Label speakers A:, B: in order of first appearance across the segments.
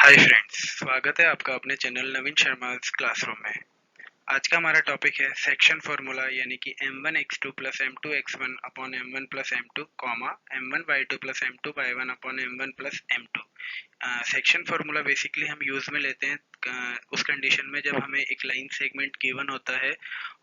A: Hi friends, स्वागत है आपका अपने चैनल नवीन शर्मा क्लासरूम में। आज का हमारा टॉपिक है सेक्शन फार्मूला यानी कि m1 x2 plus m2 x1 upon m1 plus m2 comma m1 y2 plus m2 y1 upon m1 plus m2। Section formula basically हम यूज में लेते हैं उस कंडीशन में जब हमें एक लाइन सेगमेंट गिवन होता है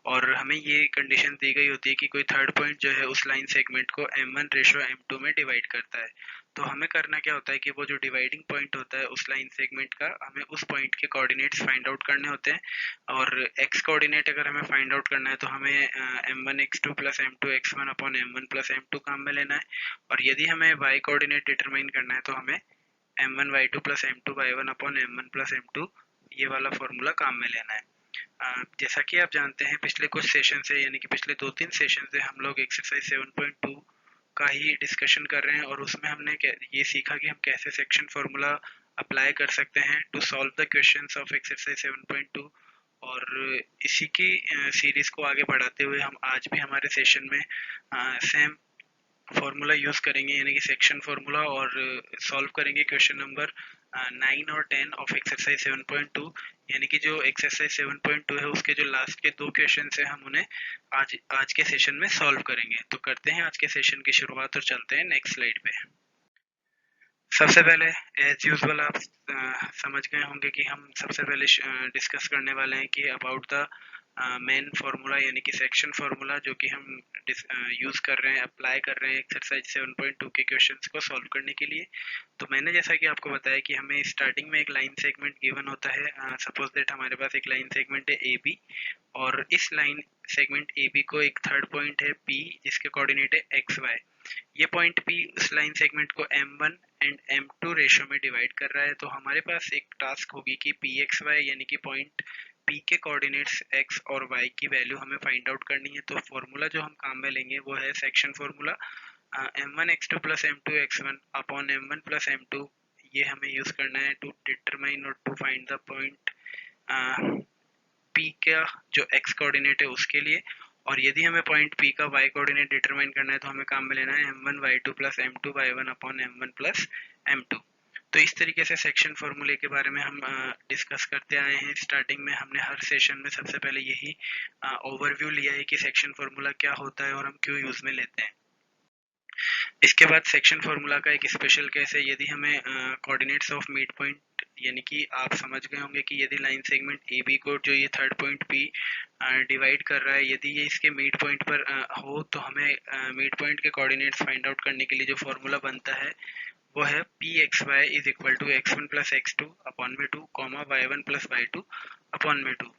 A: और हमें ये कंडीशन दी गई होती है कि कोई थर्ड पॉइंट जो है उस लाइन सेगमेंट को m1 रेशो m2 में डिवाइड करता है। तो हमें करना क्या होता है कि वो जो डिवाइडिंग पॉइंट होता है उस लाइन सेगमेंट का, हमें उस पॉइंट के कोऑर्डिनेट्स फाइंड आउट करने होते हैं। और x कोऑर्डिनेट अगर हमें फाइंड आउट करना है तो हमें m1 x2 plus m2 x1 upon m1 plus m2 काम में लेना है। और यदि हमें y कोऑर्डिनेट डिटरमाइन करना है तो हमें m1 y2 plus m2 y1 upon m1 plus m2 ये वाला फॉर्मूला काम में लेना है। जैसा कि आप जानते हैं पिछले कुछ सेशन से यानी कि पिछले 2-3 सेशन से हम लोग एक्सरसाइज 7.2 का ही डिस्कशन कर रहे हैं और उसमें हमने ये सीखा कि हम कैसे सेक्शन फार्मूला अप्लाई कर सकते हैं to solve the questions of exercise 7.2। और इसी की सीरीज को आगे बढ़ाते हुए हम आज भी हमारे सेशन में सेम फार्मूला यूज करेंगे यानी कि सेक्शन फार्मूला और सॉल्व करेंगे क्वेश्चन नंबर 9 और 10 ऑफ एक्सरसाइज 7.2। यानी कि जो एक्सरसाइज 7.2 है उसके जो लास्ट के दो क्वेश्चन है हम उन्हें आज आज के सेशन में सॉल्व करेंगे। तो करते हैं आज के सेशन की शुरुआत और चलते हैं नेक्स्ट स्लाइड पे। सबसे पहले एज यूजुअल आप समझ गए होंगे कि हम सबसे पहले डिस्कस करने वाले हैं कि अबाउट द मेन फार्मूला यानी कि सेक्शन फार्मूला जो कि हम यूज कर रहे हैं, अप्लाई कर रहे हैं एक्सरसाइज 7.2 के क्वेश्चंस को सॉल्व करने के लिए। तो मैंने जैसा कि आपको बताया कि हमें स्टार्टिंग में एक लाइन सेगमेंट गिवन होता है। सपोज दैट हमारे पास एक लाइन सेगमेंट है ए बी और इस लाइन सेगमेंट ए बी को एक थर्ड पॉइंट है पी जिसके कोऑर्डिनेट है एक्स वाई। ये पॉइंट पी उस लाइन सेगमेंट को m1 एंड m2 रेशो में डिवाइड कर रहा है। तो हमारे पास एक टास्क होगी कि पी एक्स वाई यानी कि पॉइंट पी के कोऑर्डिनेट्स x और y की वैल्यू हमें फाइंड आउट करनी है। तो फॉर्मूला जो हम काम में लेंगे वो है section formula m1 x2 plus m2 x1 upon m1 plus m2। ये हमें यूज करना है टू डिटरमाइन और to find the point P का जो x कोऑर्डिनेट है उसके लिए। और यदि हमें पॉइंट P का y कोऑर्डिनेट डिटरमाइन करना है तो हमें काम में लेना है m1 y2 plus m2 y1 upon m1 plus m2। तो इस तरीके से सेक्शन फार्मूले के बारे में हम डिस्कस करते आए हैं। स्टार्टिंग में हमने हर सेशन में सबसे पहले यही ओवरव्यू लिया है कि सेक्शन फार्मूला क्या होता है और हम क्यों यूज में लेते हैं। इसके बाद सेक्शन फार्मूला का एक स्पेशल केस है यदि हमें कोऑर्डिनेट्स ऑफ मिड पॉइंट यानी कि आप समझ गए होंगे कि यदि लाइन सेगमेंट ए बी को जो ये थर्ड पॉइंट पी डिवाइड कर रहा है यदि ये इसके मिड पॉइंट पर हो तो हमें मिड पॉइंट के कोऑर्डिनेट्स फाइंड आउट करने के लिए जो फार्मूला बनता है वो है P X Y is equal to x1 plus x2 upon में 2 comma y1 plus y2 upon में 2।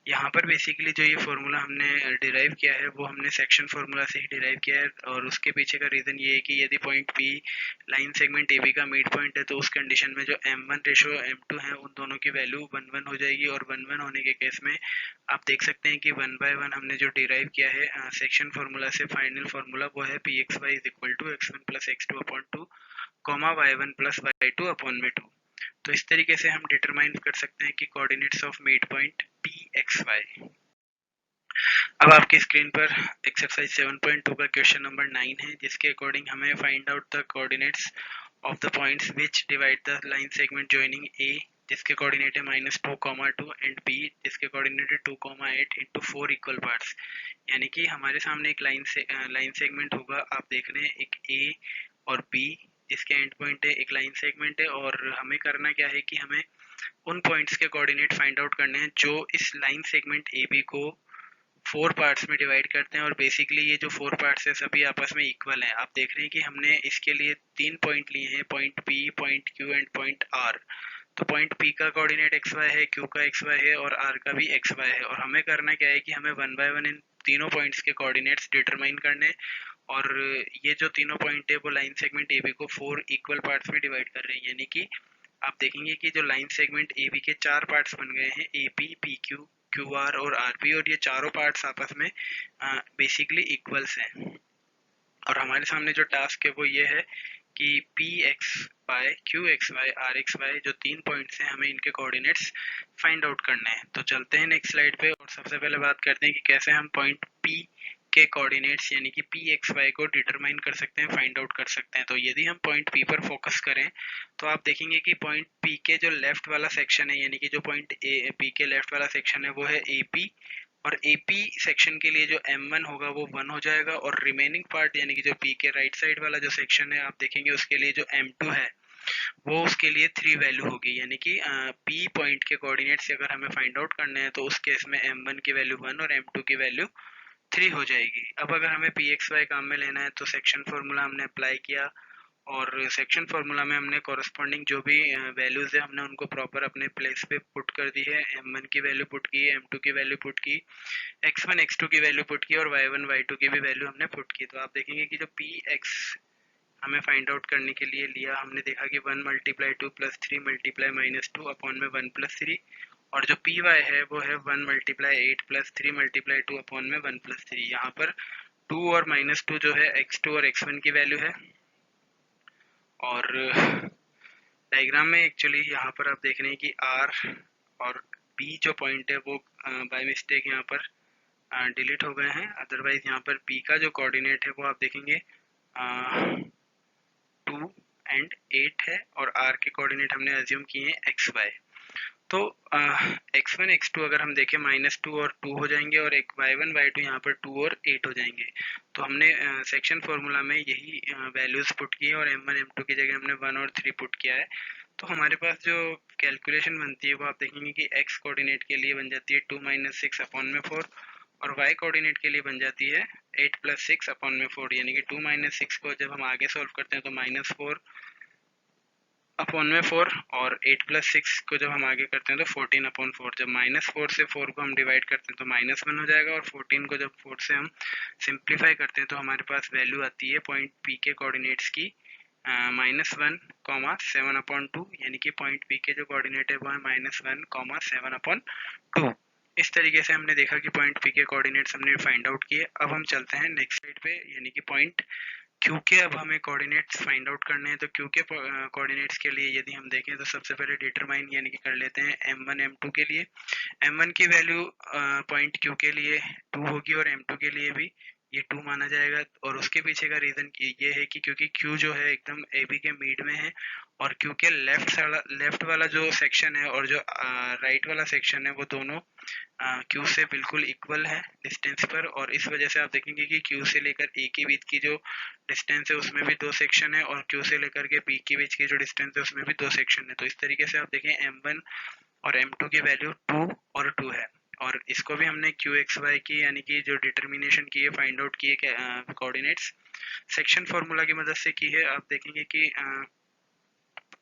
A: यहाँ पर बेसिकली जो ये फार्मूला हमने डिराइव किया है वो हमने सेक्शन फार्मूला से ही डिराइव किया है और उसके पीछे का रीज़न ये है कि यदि point P line segment A B का मिड पॉइंट है तो उस कंडीशन में जो m1 रेशो m2 है उन दोनों की वैल्यू 1-1 हो जाएगी। और 1-1 होने के केस में आप देख सकते हैं कि 1/1 हमने जो डिराइव किया है सेक्शन फार्मूला से फाइनल फार्मूला वो है P X Y is equal to x1 plus x2 upon 2 comma y1 plus y2 upon में 2। तो इस तरीके से हम डिटरमाइन कर सकते हैं कि coordinates of mid point P X Y. अब आपकी स्क्रीन पर एक्सरसाइज 7.2 का क्वेश्चन नंबर 9 है जिसके अकॉर्डिंग हमें find out the coordinates of the points which divide the line segment joining A जिसके कोऑर्डिनेट है -2, 2 एंड बी जिसके कोऑर्डिनेट है 2, 8 इंटू 4 इक्वल पार्ट्स। यानी कि हमारे सामने एक लाइन सेगमेंट होगा, आप देख रहे हैं एक ए और बी जिसके एंड पॉइंट है एक लाइन सेगमेंट है और हमें करना क्या है कि हमें उन पॉइंट्स के कोऑर्डिनेट फाइंड आउट करने हैं जो इस लाइन सेगमेंट ए बी को 4 पार्ट्स में डिवाइड करते हैं। और बेसिकली ये जो 4 पार्ट्स है सभी आपस में इक्वल हैं। आप देख रहे हैं कि हमने इसके लिए 3 पॉइंट लिए हैं, point P, point Q and point R. तो पॉइंट पी का कोऑर्डिनेट एक्स वाई है, क्यू का एक्स वाई है और आर का भी एक्स वाई है। और हमें करना क्या है कि हमें 1/1 इन तीनों पॉइंट्स के कोऑर्डिनेट्स डिटरमाइन करने। और ये जो तीनों पॉइंट है वो लाइन सेगमेंट ए बी को 4 इक्वल पार्ट्स में डिवाइड कर रहे हैं। यानी कि आप देखेंगे कि जो लाइन सेगमेंट ए बी के 4 पार्ट्स बन गए हैं, A P, P Q, Q R और आर पी, और ये चारों पार्ट्स आपस में बेसिकली इक्वल्स हैं। और हमारे सामने जो टास्क है वो ये है कि P X Y, Q X Y, R X Y जो 3 पॉइंट्स हैं हमें इनके कोऑर्डिनेट्स फाइंड आउट करने हैं। तो चलते हैं नेक्स्ट स्लाइड पे और सबसे पहले बात करते हैं कि कैसे हम पॉइंट पी के कोऑर्डिनेट्स यानी कि पी एक्स वाई को डिटरमाइन कर सकते हैं, फाइंड आउट कर सकते हैं। तो यदि हम पॉइंट पी पर फोकस करें तो आप देखेंगे कि पॉइंट पी के जो लेफ्ट वाला सेक्शन है यानी कि जो पॉइंट ए पी के लेफ्ट वाला सेक्शन है वो है ए पी, और AP सेक्शन के लिए जो M1 होगा वो 1 हो जाएगा, और रिमेनिंग पार्ट यानी कि जो P के राइट साइड वाला जो सेक्शन है आप देखेंगे उसके लिए जो M2 है वो उसके लिए 3 वैल्यू होगी, यानी कि P पॉइंट के कोऑर्डिनेट्स अगर हमें फाइंड आउट करने हैं तो उस केस में M1 की वैल्यू 1 और M2 की वैल्यू 3 हो जाएगी। अब अगर हमें PXY काम में लेना है तो सेक्शन फॉर्मूला हमने अप्लाई किया, और सेक्शन फार्मूला में हमने कॉरस्पॉन्डिंग जो भी वैल्यूज है हमने उनको प्रॉपर अपने प्लेस पे पुट कर दी है। M1 की वैल्यू पुट की, M2 की वैल्यू पुट की, X1 X2 की वैल्यू पुट की, और Y1 Y2 की भी वैल्यू हमने पुट की। तो आप देखेंगे कि जो PX हमें फाइंड आउट करने के लिए लिया, हमने देखा कि 1 multiply 2 plus 3 multiply minus 2 upon में 1 प्लस 3, और जो पी वाई है वो है 1 मल्टीप्लाई 8 प्लस 3 मल्टीप्लाई 2 अपॉन में 1 प्लस 3। यहाँ पर 2 और -2 जो है x2 और x1 की वैल्यू है, और डायग्राम में एक्चुअली यहाँ पर आप देख रहे हैं कि R और P जो पॉइंट है वो बाय मिस्टेक यहाँ पर डिलीट हो गए हैं। अदरवाइज यहाँ पर P का जो कोऑर्डिनेट है वो आप देखेंगे 2 एंड 8 है, और R के कोऑर्डिनेट हमने अज्यूम किए हैं XY। तो x1 x2 अगर हम देखें -2 और 2 हो जाएंगे, और एक y1 y2 यहाँ पर 2 और 8 हो जाएंगे। तो हमने सेक्शन फॉर्मूला में यही वैल्यूज पुट की है, और m1 m2 की जगह हमने 1 और 3 पुट किया है। तो हमारे पास जो कैलकुलेशन बनती है वो आप देखेंगे कि x कोऑर्डिनेट के लिए बन जाती है 2 - 6 अपॉन में 4, और y कोऑर्डिनेट के लिए बन जाती है 8 + 6 अपॉन में 4, यानी कि 2 - 6 को जब हम आगे सॉल्व करते हैं तो -4 अपॉन में 4, और 8 + 6 को जब हम आगे करते हैं तो 14 अपॉन 4। जब -4 से 4 को हम डिवाइड करते हैं तो -1 हो जाएगा, और 14 को जब 4 से हम सिंप्लीफाई करते हैं तो हमारे पास वैल्यू आती है पॉइंट P के कोऑर्डिनेट्स की -1, 7/2, यानी कि पॉइंट P के जो कोऑर्डिनेट है वो है -1, 7/2। इस तरीके से हमने देखा कि पॉइंट P के कोऑर्डिनेट्स हमने फाइंड आउट किए। अब हम चलते हैं नेक्स्ट स्लाइड पे, यानी कि पॉइंट Q के अब हमें कोऑर्डिनेट्स फाइंड आउट करने हैं। तो Q के कोऑर्डिनेट्स के लिए यदि हम देखें तो सबसे पहले डिटरमाइन यानी कि कर लेते हैं M1 M2 के लिए। M1 की वैल्यू पॉइंट Q के लिए 2 होगी, और M2 के लिए भी ये 2 माना जाएगा, और उसके पीछे का रीजन ये है कि क्योंकि Q जो है एकदम AB के मिड में है, और Q के लेफ्ट वाला जो सेक्शन है और जो राइट वाला सेक्शन है वो दोनों Q से बिल्कुल इक्वल है डिस्टेंस पर, और इस वजह से आप देखेंगे कि Q से लेकर A के बीच की जो डिस्टेंस है उसमें भी 2 सेक्शन है, और Q से लेकर के P के बीच की जो डिस्टेंस है उसमें भी 2 सेक्शन है। तो इस तरीके से आप देखें M1 और M2 की वैल्यू 2 और 2 है, और इसको भी हमने QXY की यानी कि जो डिटर्मिनेशन की है, फाइंड आउट की है कोऑर्डिनेट्स सेक्शन फार्मूला की मदद से की है। आप देखेंगे कि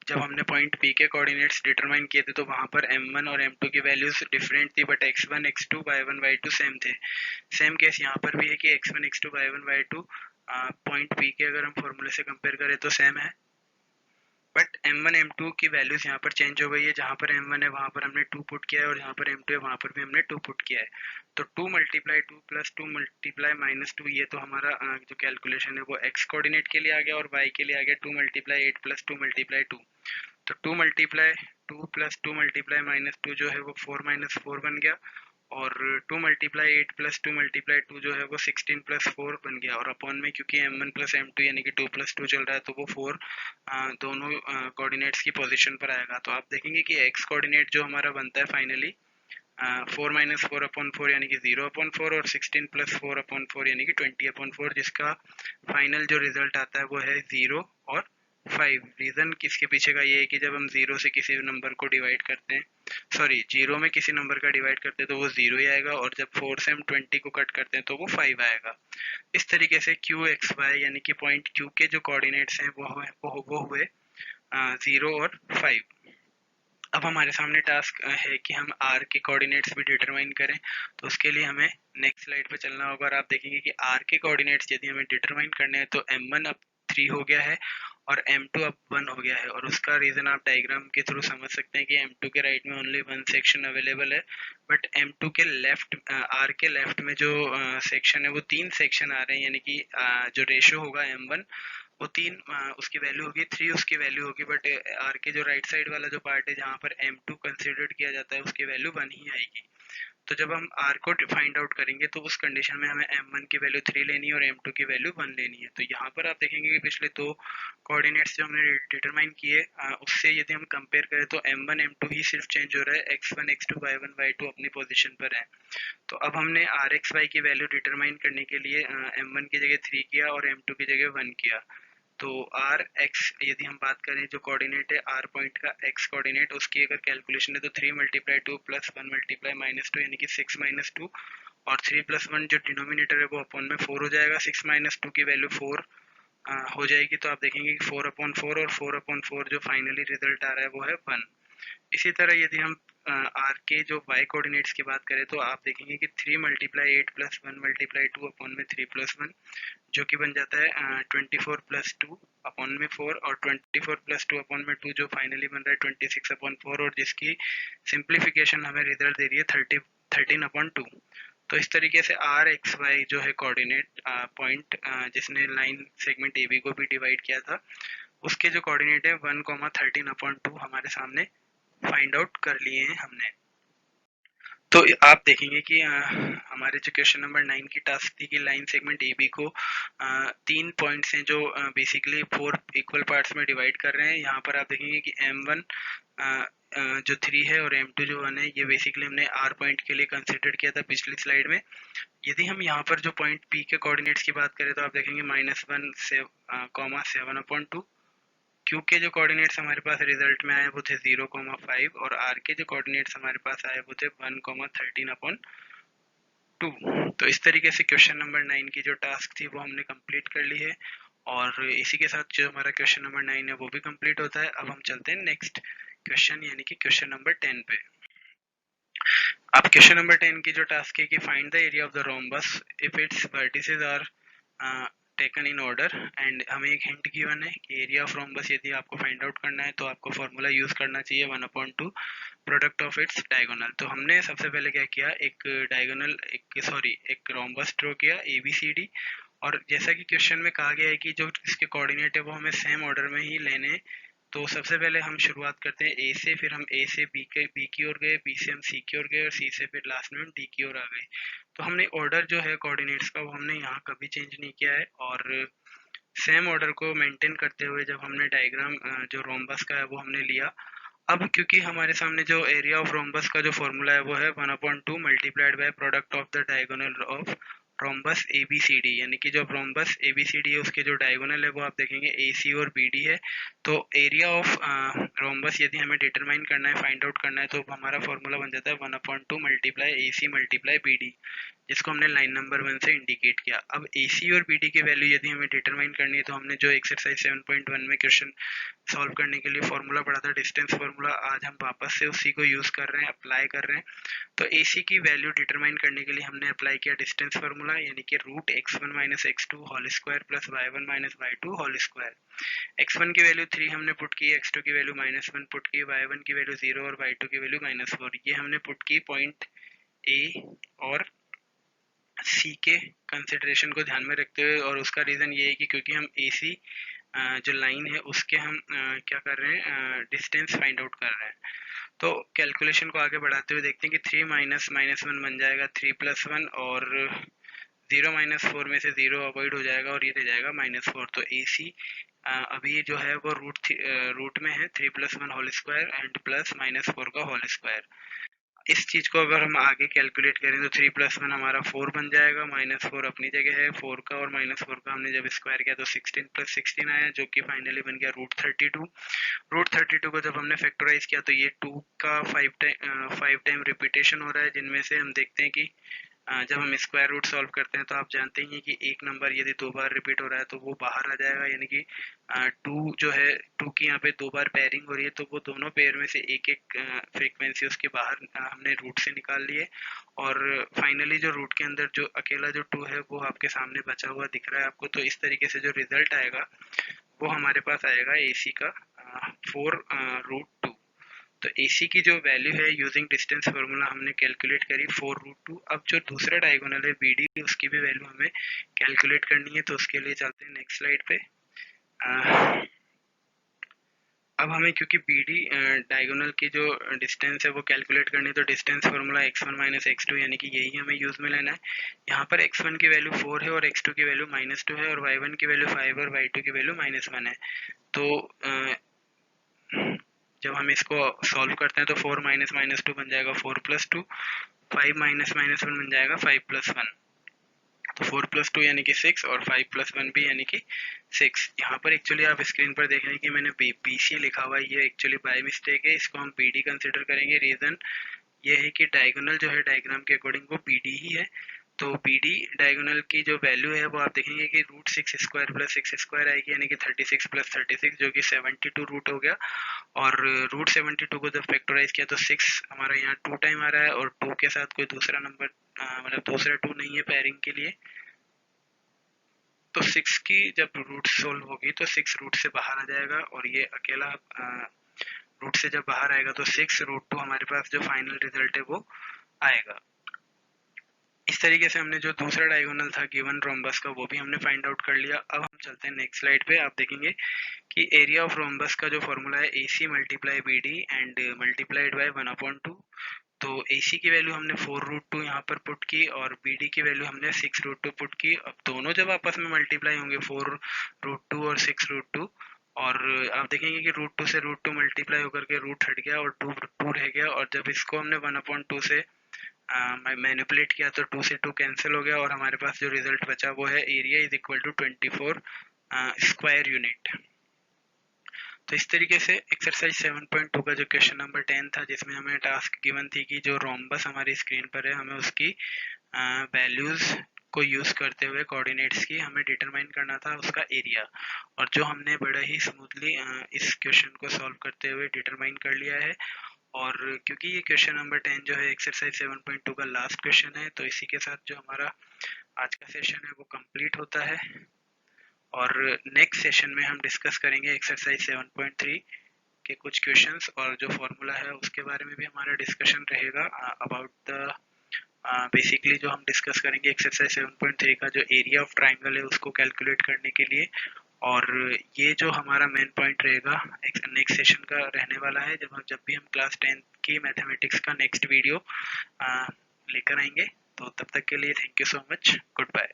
A: जब हमने पॉइंट P के कोऑर्डिनेट्स डिटरमाइन किए थे तो वहां पर M1 और M2 की वैल्यूज डिफरेंट थी, but X1 X2 Y1 Y2 same थे। सेम केस यहाँ पर भी है कि X1 X2 Y1 Y2 point P के अगर हम फॉर्मूले से कंपेयर करें तो सेम है, बट M1 M2 की वैल्यूज यहाँ पर चेंज हो गई है। जहाँ पर M1 है वहाँ पर हमने 2 पुट किया है, और जहाँ पर M2 है वहाँ पर भी हमने 2 पुट किया है। तो 2 × 2 + 2 × -2, ये तो हमारा जो कैलकुलेशन है वो x कोऑर्डिनेट के लिए आ गया, और y के लिए आ गया 2 × 8 + 2 × 2। तो 2 × 2 + 2 × -2 जो है वो 4 - 4 बन गया, और 2 × 8 + 2 × 2 जो है वो 16 + 4 बन गया, और अपॉन में क्योंकि M1 + M2 यानी कि 2 + 2 चल रहा है तो वो 4 दोनों कोऑर्डिनेट्स की पोजीशन पर आएगा। तो आप देखेंगे कि x कोऑर्डिनेट जो हमारा बनता है फाइनली 4 - 4/4 यानी कि 0/4, और 16 + 4/4 यानी कि 20/4, जिसका फाइनल जो रिजल्ट आता है वो है 0 और 5। रीजन किसके पीछे का ये है कि जब हम 0 से किसी नंबर को डिवाइड करते हैं, सॉरी 0 में किसी नंबर का डिवाइड करते हैं तो वो 0 ही आएगा, और जब 4 से हम 20 को कट करते हैं तो वो 5 आएगा। इस तरीके से QXY यानी कि पॉइंट Q के जो कोऑर्डिनेट्स हैं वो हुए 0 और 5। अब हमारे सामने टास्क है कि हम R के कोऑर्डिनेट्स भी डिटरमाइन करें। तो उसके लिए हमें नेक्स्ट स्लाइड पे चलना होगा, और आप देखेंगे कि R के कोऑर्डिनेट्स यदि हमें डिटरमाइन करने हैं तो M1 अब 3 हो गया है, और M2 अब 1 हो गया है, और उसका रीजन आप डायग्राम के थ्रू समझ सकते हैं कि M2 के राइट में ओनली 1 सेक्शन अवेलेबल है, बट M2 के लेफ्ट R के लेफ्ट में जो सेक्शन है वो 3 सेक्शन आ रहे हैं, यानी कि जो रेशियो होगा M1 वो 3 उसकी वैल्यू होगी 3 उसकी वैल्यू होगी, बट R के जो राइट साइड वाला जो पार्ट है जहाँ पर M2 कंसिडर्ड किया जाता है उसकी वैल्यू 1 ही आएगी। तो जब हम r को फाइंड आउट करेंगे तो उस कंडीशन में हमें m1 की वैल्यू 3 लेनी है और m2 की वैल्यू 1 लेनी है। तो यहाँ पर आप देखेंगे कि पिछले दो कोऑर्डिनेट्स जो हमने डिटरमाइन किए उससे यदि हम कंपेयर करें तो m1 m2 ही सिर्फ चेंज हो रहा है, x1 x2 y1 y2 अपनी पोजीशन पर है। तो अब हमने आर एक्स वाई की वैल्यू डिटरमाइन करने के लिए m1 की जगह 3 किया और m2 की जगह 1 किया। तो आर एक्स यदि हम बात करें जो कोऑर्डिनेट है आर पॉइंट का एक्स कोऑर्डिनेट, उसकी अगर कैलकुलेशन है तो 3 मल्टीप्लाई 2 प्लस 1 मल्टीप्लाई -2 यानी कि 6 -2, और 3 प्लस 1 जो डिनोमिनेटर है वो अपॉन में 4 हो जाएगा। 6 -2 की वैल्यू 4 हो जाएगी। तो आप देखेंगे कि 4/4 और 4/4 जो फाइनली रिजल्ट आ रहा है वो है 1। इसी तरह यदि हम आर के जो वाई कोऑर्डिनेट्स की बात करें तो आप देखेंगे कि 3 मल्टीप्लाई 8 प्लस 1 मल्टीप्लाई 2 अपॉन में 3 प्लस 1, जो कि बन जाता है 24 प्लस 2 अपॉन में 4, और 24 प्लस 2 अपॉन में 2 जो फाइनली बन रहा है 26/4, और जिसकी सिंप्लीफिकेशन हमें रिजल्ट दे रही है 13/2। तो इस तरीके से आर एक्स वाई जो है कोऑर्डिनेट पॉइंट जिसने लाइन सेगमेंट ए बी को भी डिवाइड किया था, उसके जो कोऑर्डिनेट है 1, 13/2 हमारे सामने फाइंड आउट कर लिए हैं हमने। तो आप देखेंगे कि हमारे जो क्वेश्चन नंबर 9 की टास्क थी कि लाइन सेगमेंट ए बी को 3 पॉइंट्स हैं जो बेसिकली 4 इक्वल पार्ट्स में डिवाइड कर रहे हैं। यहाँ पर आप देखेंगे कि m1 जो 3 है और m2 जो 1 है, ये बेसिकली हमने r पॉइंट के लिए कंसिडर किया था पिछली स्लाइड में। यदि हम यहाँ पर जो पॉइंट p के कोऑर्डिनेट्स की बात करें तो आप देखेंगे -1 7/2। क्यू के जो कोऑर्डिनेट्स हमारे पास रिजल्ट में आए वो थे 0,5, और आर के जो कोऑर्डिनेट्स हमारे पास आए वो थे 1,13/2। तो इस तरीके से क्वेश्चन नंबर 9 की जो टास्क थी वो हमने कंप्लीट कर ली है, और इसी के साथ जो हमारा क्वेश्चन नंबर 9 है वो भी कंप्लीट होता है। अब हम चलते हैं नेक्स्ट क्वेश्चन यानी कि क्वेश्चन नंबर 10 पे। अब क्वेश्चन नंबर 10 की जो टास्क है कि find the area of the rhombus if its vertices are taken in order, and हमें एक हिंट गिवन है कि एरिया ऑफ रोम्बस यदि आपको फाइंड आउट करना है तो आपको फॉर्मूला यूज करना चाहिए 1/2 प्रोडक्ट ऑफ इट्स डायगोनल। तो हमने सबसे पहले क्या किया, एक रोम्बस ड्रॉ किया ABCD, और जैसा कि क्वेश्चन में कहा गया है कि जो इसके कोऑर्डिनेट है वो हमें सेम ऑर्डर में ही लेने हैं। तो सबसे पहले हम शुरुआत करते हैं ए से, फिर हम ए से बी की ओर गए, बी से हम सी की ओर गए, और सी से फिर लास्ट में हम डी की ओर आ गए। तो हमने ऑर्डर जो है कोऑर्डिनेट्स का वो हमने यहाँ कभी चेंज नहीं किया है, और सेम ऑर्डर को मेंटेन करते हुए जब हमने डायग्राम जो रोम्बस का है वो हमने लिया। अब क्योंकि हमारे सामने जो एरिया ऑफ रोम्बस का जो फॉर्मूला है वो है 1/2 multiplied by product of the diagonal of rhombus ABCD, यानी कि जो रोम्बस ABCD है उसके जो डायगोनल है वो आप देखेंगे AC और BD है। तो एरिया ऑफ रोम्बस यदि हमें डिटरमाइन करना है, फाइंड आउट करना है, तो हमारा फॉर्मूला बन जाता है 1/2 मल्टीप्लाई AC मल्टीप्लाई BD, जिसको हमने लाइन नंबर 1 से इंडिकेट किया। अब AC और BD की वैल्यू यदि हमें डिटरमाइन करनी है तो हमने जो एक्सरसाइज 7.1 में क्वेश्चन सॉल्व करने के लिए फॉर्मूला पढ़ा था डिस्टेंस फॉर्मूला, आज हम वापस से उसी को यूज कर रहे हैं, अप्लाई कर रहे हैं। तो AC की वैल्यू डिटरमाइन करने के लिए हमने अप्लाई किया डिस्टेंस फार्मूला, यानी कि √x1 - x2 whole square plus y1 - y2 whole square. x1 की वैल्यू 3 हमने पुट की, x2 की वैल्यू -1 पुट की, y1 की वैल्यू 0 और y2 की वैल्यू -4, ये हमने पुट की पॉइंट A और C के कंसिडरेशन को ध्यान में रखते हुए। और उसका रीज़न ये है कि क्योंकि हम AC जो लाइन है उसके हम क्या कर रहे हैं, डिस्टेंस फाइंड आउट कर रहे हैं। तो कैलकुलेशन को आगे बढ़ाते हुए देखते हैं कि 3 माइनस -1 बन जाएगा 3 + 1, और 0 - 4 में से 0 अवॉइड हो जाएगा और ये रह जाएगा -4। तो AC अभी जो है वो रूट में है 3 + 1 होल स्क्वायर एंड प्लस -4 का होल स्क्वायर। इस चीज को अगर हम आगे कैलकुलेट करें तो 3 + 1 हमारा 4 बन जाएगा, -4 अपनी जगह है, 4 का और -4 का हमने जब स्क्वायर किया तो 16 + 16 आया, जो कि फाइनली बन गया √32। √32 को जब हमने फैक्टराइज किया तो ये 2 का 5 टाइम रिपीटेशन हो रहा है, जिनमें से हम देखते हैं कि जब हम स्क्वायर रूट सॉल्व करते हैं तो आप जानते ही हैं कि एक नंबर यदि 2 बार रिपीट हो रहा है तो वो बाहर आ जाएगा, यानी कि 2 जो है 2 की यहाँ पे 2 बार पेयरिंग हो रही है, तो वो दोनों पेयर में से एक फ्रीक्वेंसी उसके बाहर हमने रूट से निकाल ली है। और फाइनली जो रूट के अंदर जो अकेला जो 2 है वो आपके सामने बचा हुआ दिख रहा है आपको। तो इस तरीके से जो रिजल्ट आएगा वो हमारे पास आएगा AC का 4√2। तो AC की जो वैल्यू है यूजिंग डिस्टेंस फार्मूला हमने कैलकुलेट करी 4√2। अब जो दूसरा डायगोनल है BD, उसकी भी वैल्यू हमें कैलकुलेट करनी है, तो उसके लिए चलते हैं नेक्स्ट स्लाइड पे। अब हमें क्योंकि बी डी डायगोनल की जो डिस्टेंस है वो कैलकुलेट करनी है, तो distance formula x1 minus X two यानी कि यही हमें यूज़ में लेना है। यहाँ पर x1 की वैल्यू 4 है और x2 की वैल्यू -2 है और y1 की वैल्यू 5 और y2 की वैल्यू -1 है। तो जब हम इसको सॉल्व करते हैं तो 4 माइनस माइनस टू बन जाएगा 4 plus two, 5 minus minus one बन जाएगा 5 प्लस वन। तो 4 प्लस टू यानी कि 6 और 5 प्लस वन भी यानी कि 6। यहाँ पर एक्चुअली आप स्क्रीन पर देख रहे हैं कि मैंने बी सी लिखा हुआ है, ये एक्चुअली बाय मिस्टेक है, इसको हम बी डी कंसिडर करेंगे। रीज़न ये है कि डायगोनल जो है डायग्राम के अकॉर्डिंग वो बी डी ही है। तो बी डी डायगोनल की जो वैल्यू है वो आप देखेंगे कि root six square plus six square आएगी यानी कि 36 प्लस 36 जो कि 72 रूट हो गया। और रूट 72 को जब फैक्टराइज किया तो 6 हमारा यहाँ 2 टाइम आ रहा है और 2 के साथ कोई दूसरा नंबर मतलब दूसरा 2 नहीं है पेयरिंग के लिए। तो 6 की जब रूट सोल्व होगी तो 6 रूट से बाहर आ जाएगा और ये अकेला रूट से जब बाहर आएगा तो 6 रूट 2 हमारे पास जो फाइनल रिजल्ट है वो आएगा। इस तरीके से हमने जो दूसरा डायगोनल था गिवन रोम्बस का वो भी हमने फाइंड आउट कर लिया। अब हम चलते हैं नेक्स्ट स्लाइड पे। आप देखेंगे कि एरिया ऑफ रोम्बस का जो फॉर्मूला है A C multiply B D and multiplied by 1/2। तो ए सी की वैल्यू हमने 4 रूट 2 यहाँ पर पुट की और बी डी की वैल्यू हमने 6 रूट 2 पुट की। अब दोनों जब आपस में मल्टीप्लाई होंगे 4 रूट 2 और 6 रूट 2, और आप देखेंगे कि रूट 2 से रूट 2 मल्टीप्लाई होकर के रूट हट गया और 2 2 रह गया। और जब इसको हमने 1/2 से मैनिपुलेट किया तो 2 से 2 कैंसिल हो गया और हमारे पास जो रिजल्ट बचा वो है area is equal to 24 square unit. तो इस तरीके से एक्सरसाइज 7.2 का जो क्वेश्चन नंबर 10 था जिसमें हमें टास्क गिवन थी कि जो रोम्बस हमारी स्क्रीन पर है हमें उसकी वैल्यूज को यूज करते हुए कोऑर्डिनेट्स की हमें डिटरमाइन करना था उसका एरिया। और जो हमने बड़ा ही स्मूथली इस क्वेश्चन को सॉल्व करते हुए डिटरमाइन कर लिया है। और क्योंकि ये क्वेश्चन नंबर 10 जो है एक्सरसाइज 7.2 का लास्ट क्वेश्चन है तो इसी के साथ जो हमारा आज का सेशन है वो कंप्लीट होता है। और नेक्स्ट सेशन में हम डिस्कस करेंगे एक्सरसाइज 7.3 के कुछ क्वेश्चंस और जो फॉर्मूला है उसके बारे में भी हमारा डिस्कशन रहेगा अबाउट द बेसिकली जो हम डिस्कस करेंगे एक्सरसाइज 7.3 का जो एरिया ऑफ ट्राइंगल है उसको कैलकुलेट करने के लिए। और ये जो हमारा मेन पॉइंट रहेगा नेक्स्ट सेशन का रहने वाला है जब भी हम क्लास 10 की मैथमेटिक्स का नेक्स्ट वीडियो लेकर आएंगे। तो तब तक के लिए thank you so much, good bye.